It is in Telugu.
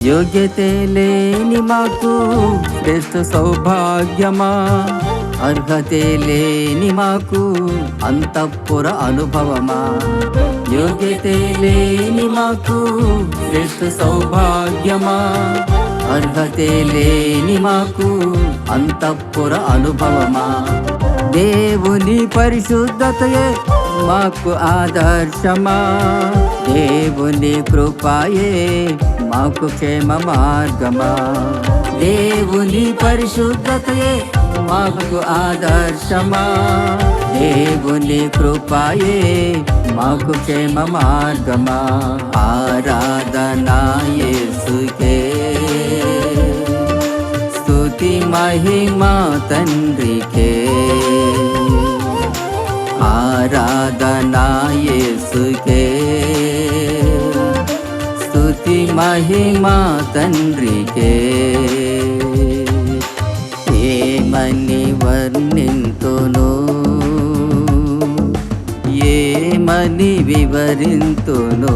యోగ్యతే లేని మాకు శ్రేష్ఠ సౌభాగ్యమా, అర్హతే లేని మాకు అంతఃపుర అనుభవమా. యోగ్యతే లేని మాకు శ్రేష్ఠ సౌభాగ్యమా, అర్హతే లేని మాకు అంతఃపుర అనుభవమా. దేవుని పరిశుద్ధతయే మాకు ఆదర్శమా, దేవుని కృపయే మాకు క్షేమ మార్గమా. దేవుని పరిశుద్ధతయే మాకు ఆదర్శమా, దేవుని కృపయే మాకు క్షేమ మార్గమా. ఆరాధనా యేసుకే, స్తుతి మహిమా తండ్రికే. ఆరాధనా యేసుకే, స్తుతి మహిమా తండ్రికే. ఏమని వర్ణింతును, ఏమని వివరింతును,